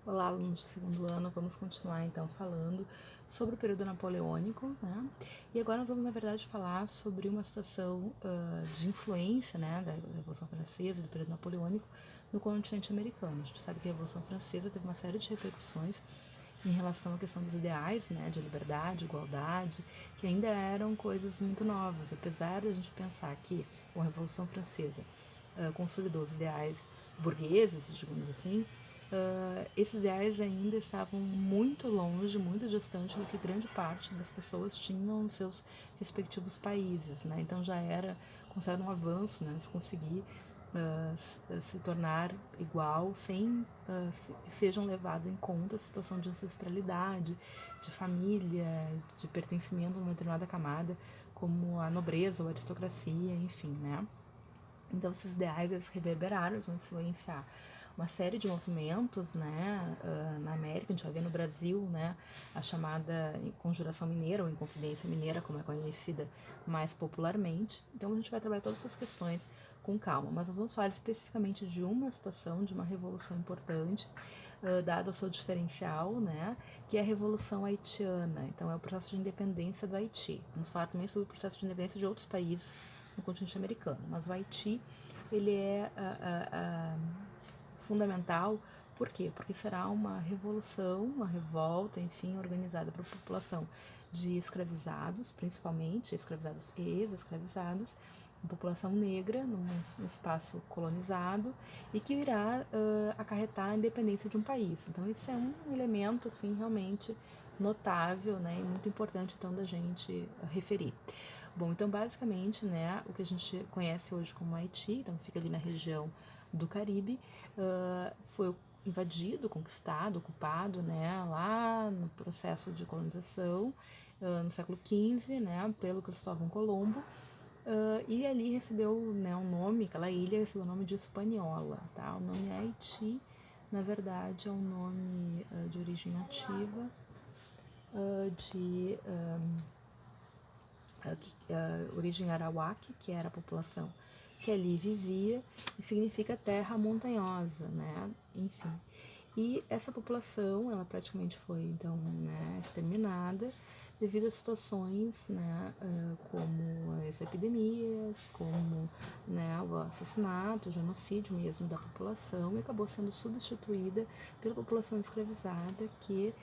Olá, alunos de segundo ano, vamos continuar então falando sobre o período napoleônico, né? E agora nós vamos, na verdade, falar sobre uma situação de influência, né, da Revolução Francesa, do período napoleônico, no continente americano. A gente sabe que a Revolução Francesa teve uma série de repercussões em relação à questão dos ideais, né, de liberdade, igualdade, que ainda eram coisas muito novas, apesar da gente pensar que a Revolução Francesa consolidou os ideais burgueses, digamos assim, esses ideais ainda estavam muito longe, muito distante do que grande parte das pessoas tinham nos seus respectivos países, né? Então já era considerado um avanço, né? Se conseguir se tornar igual sem que sejam levados em conta a situação de ancestralidade, de família, de pertencimento a uma determinada camada, como a nobreza ou a aristocracia, enfim, né? Então, esses ideais eles reverberaram, eles vão influenciar uma série de movimentos, né, na América. A gente vai ver no Brasil, né, a chamada Conjuração Mineira ou Inconfidência Mineira, como é conhecida mais popularmente. Então, a gente vai trabalhar todas essas questões com calma, mas nós vamos falar especificamente de uma situação, de uma revolução importante, dado o seu diferencial, né, que é a Revolução Haitiana. Então, é o processo de independência do Haiti. Vamos falar também sobre o processo de independência de outros países no continente americano, mas o Haiti ele é fundamental. Por quê? Porque será uma revolução, uma revolta, enfim, organizada para a população de escravizados, principalmente escravizados e ex-escravizados, a população negra num espaço colonizado e que irá acarretar a independência de um país. Então isso é um elemento assim realmente notável, né, e muito importante então da gente referir. Bom, então basicamente, né, o que a gente conhece hoje como Haiti, então fica ali na região do Caribe, foi invadido, conquistado, ocupado, né, lá no processo de colonização, no século XV, né, pelo Cristóvão Colombo, e ali recebeu, né, um nome, aquela ilha recebeu o nome de Hispaniola, tá? O nome Haiti, na verdade, é um nome de origem nativa, de origem arawak, que era a população que ali vivia, e significa terra montanhosa, né? Enfim. E essa população, ela praticamente foi, então, né, exterminada devido a situações, né, como as epidemias, como, né, o assassinato, o genocídio mesmo da população, e acabou sendo substituída pela população escravizada que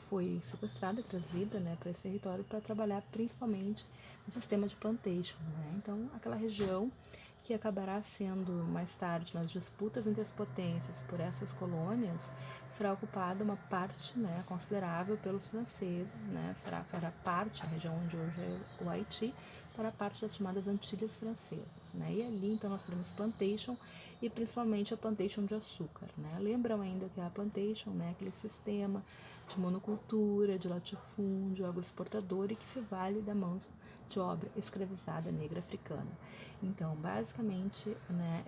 foi sequestrada, trazida, né, para esse território para trabalhar principalmente no sistema de plantation, né? Então, aquela região que acabará sendo mais tarde nas disputas entre as potências por essas colônias, será ocupada uma parte, né, considerável pelos franceses, né, fará parte, a região onde hoje é o Haiti, para parte das chamadas Antilhas Francesas, né, e ali então nós teremos plantation e principalmente a plantation de açúcar, né. Lembram ainda que a plantation, né, aquele sistema de monocultura, de latifúndio, agroexportador e que se vale da mão de obra escravizada negra africana. Então, basicamente, né,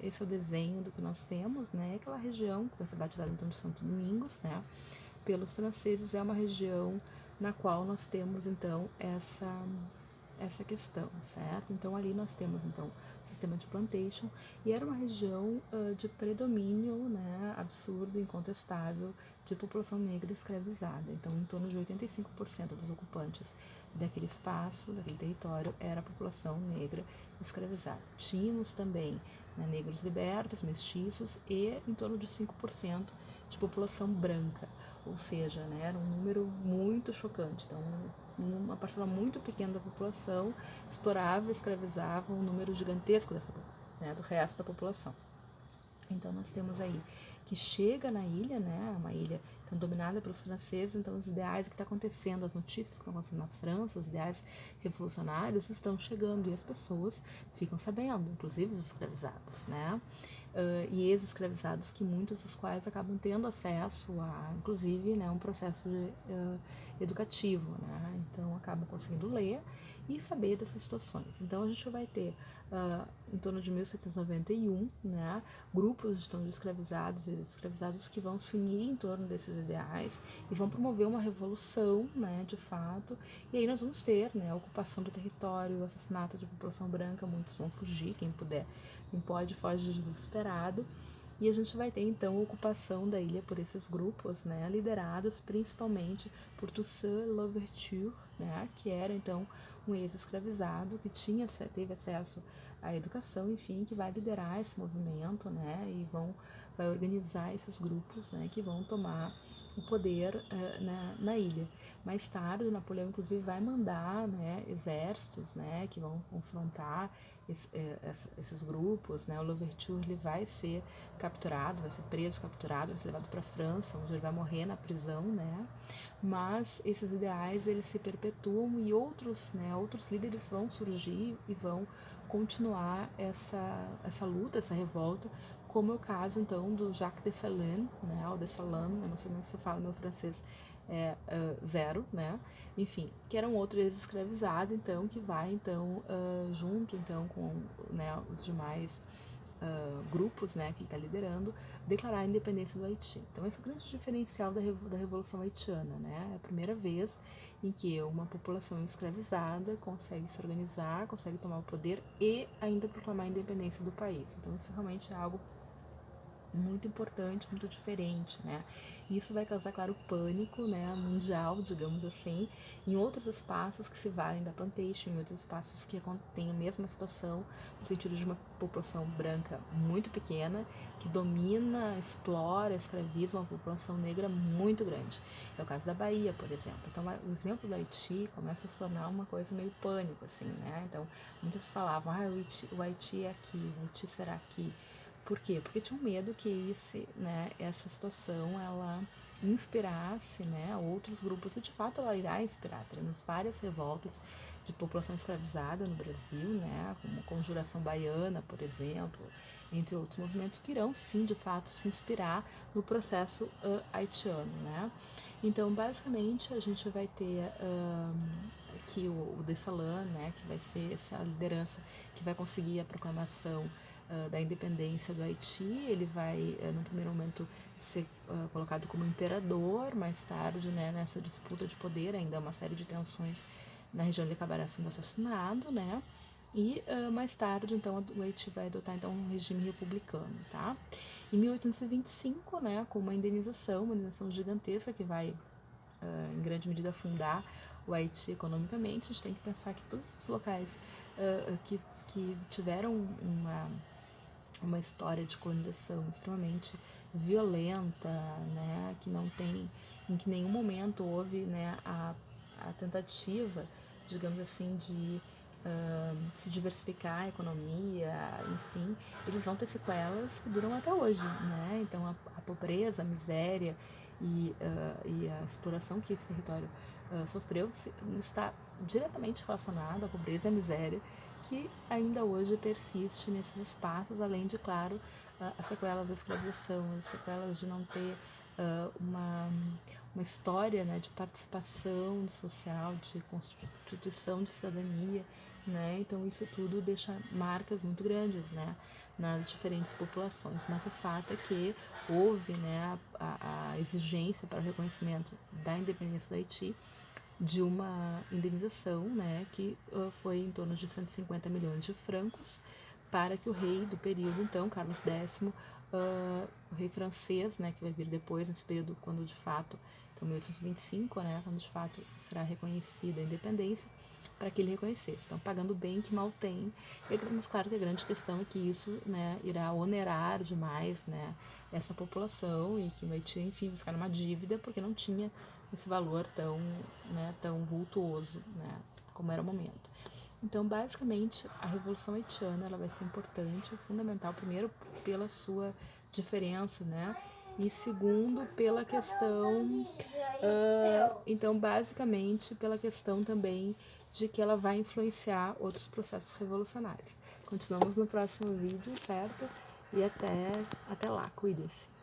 esse é o desenho do que nós temos, né, aquela região que vai ser batizada então de Santo Domingos, né, pelos franceses, é uma região na qual nós temos então essa questão, certo? Então ali nós temos então o sistema de plantation e era uma região de predomínio, né, absurdo, incontestável de população negra escravizada. Então em torno de 85% dos ocupantes daquele espaço, daquele território, era a população negra escravizada. Tínhamos também, né, negros libertos, mestiços e em torno de 5% de população branca, ou seja, né, era um número muito chocante. Então, uma parcela muito pequena da população explorava, escravizava um número gigantesco né, do resto da população. Então nós temos aí que chega na ilha, né, uma ilha então, dominada pelos franceses, então os ideais, o que está acontecendo, as notícias que estão acontecendo na França, os ideais revolucionários estão chegando e as pessoas ficam sabendo, inclusive os escravizados, né, e ex-escravizados que muitos dos quais acabam tendo acesso a, inclusive, né, um processo educativo, né, então acabam conseguindo ler e saber dessas situações. Então a gente vai ter em torno de 1791, né, grupos de escravizados e escravizados que vão se unir em torno desses ideais e vão promover uma revolução, né, de fato, e aí nós vamos ter, né, a ocupação do território, o assassinato de população branca, muitos vão fugir, quem puder, quem pode foge desesperado, e a gente vai ter então a ocupação da ilha por esses grupos, né, liderados principalmente por Toussaint Louverture, né, que era então um ex-escravizado que teve acesso à educação, enfim, que vai liderar esse movimento, né, e vai organizar esses grupos, né, que vão tomar o poder na ilha. Mais tarde, Napoleão, inclusive, vai mandar, né, exércitos, né, que vão confrontar esses grupos, né. O Louverture ele vai ser capturado, vai ser preso, capturado, vai ser levado para a França, onde ele vai morrer na prisão, né. Mas esses ideais eles se perpetuam e outros líderes vão surgir e vão continuar essa luta, essa revolta, como é o caso então do Jacques Dessalines, né, o Dessalines, eu não sei como se fala, meu francês zero, né, enfim, que era um outro ex-escravizado, então, que vai então junto então com, né, os demais grupos, né, que ele está liderando, declarar a independência do Haiti. Então esse é o grande diferencial da Revolução Haitiana, né? É a primeira vez em que uma população escravizada consegue se organizar, consegue tomar o poder e ainda proclamar a independência do país. Então isso realmente é algo muito importante, muito diferente, né? Isso vai causar, claro, pânico, né, mundial, digamos assim, em outros espaços que se valem da plantation, em outros espaços que têm a mesma situação, no sentido de uma população branca muito pequena, que domina, explora, escraviza uma população negra muito grande. É o caso da Bahia, por exemplo. Então, o exemplo do Haiti começa a se tornar uma coisa meio pânico, assim, né? Então, muitos falavam, o Haiti é aqui, o Haiti será aqui. Por quê? Porque tinham medo que essa situação ela inspirasse, né, outros grupos, e de fato ela irá inspirar. Teremos várias revoltas de população escravizada no Brasil, né, como a Conjuração Baiana, por exemplo, entre outros movimentos que irão sim, de fato, se inspirar no processo haitiano, né. Então, basicamente, a gente vai ter aqui o Dessalines, né, que vai ser essa liderança que vai conseguir a proclamação da independência do Haiti. Ele vai, no primeiro momento, ser colocado como imperador, mais tarde, né, nessa disputa de poder, ainda uma série de tensões na região, ele acabará sendo assassinado, né, e mais tarde, então, o Haiti vai adotar então, um regime republicano, tá? Em 1825, né, com uma indenização gigantesca que vai, em grande medida, afundar o Haiti economicamente. A gente tem que pensar que todos os locais que tiveram uma história de colonização extremamente violenta, né, que não tem, em que nenhum momento houve, né, a tentativa, digamos assim, de se diversificar a economia, enfim, eles vão ter sequelas que duram até hoje, né? Então a pobreza, a miséria e a exploração que esse território sofreu está diretamente relacionado à pobreza e à miséria que ainda hoje persiste nesses espaços, além de, claro, as sequelas da escravização, as sequelas de não ter uma história, né, de participação social, de constituição de cidadania, né? Então isso tudo deixa marcas muito grandes, né, nas diferentes populações. Mas o fato é que houve, né, a exigência para o reconhecimento da independência do Haiti, de uma indenização, né, que foi em torno de 150 milhões de francos, para que o rei do período, então, Carlos X, o rei francês, né, que vai vir depois, nesse período, quando de fato, então 1825, né, quando de fato será reconhecida a independência, para que ele reconhecesse. Então, pagando bem que mal tem. Mas claro que a grande questão é que isso, né, irá onerar demais, né, essa população e que vai, enfim, ficar numa dívida porque não tinha esse valor tão, né, tão vultuoso, né, como era o momento. Então, basicamente, a Revolução Haitiana ela vai ser importante, fundamental, primeiro, pela sua diferença, né, e segundo, pela questão, então, basicamente, pela questão também de que ela vai influenciar outros processos revolucionários. Continuamos no próximo vídeo, certo? E até lá, cuidem-se!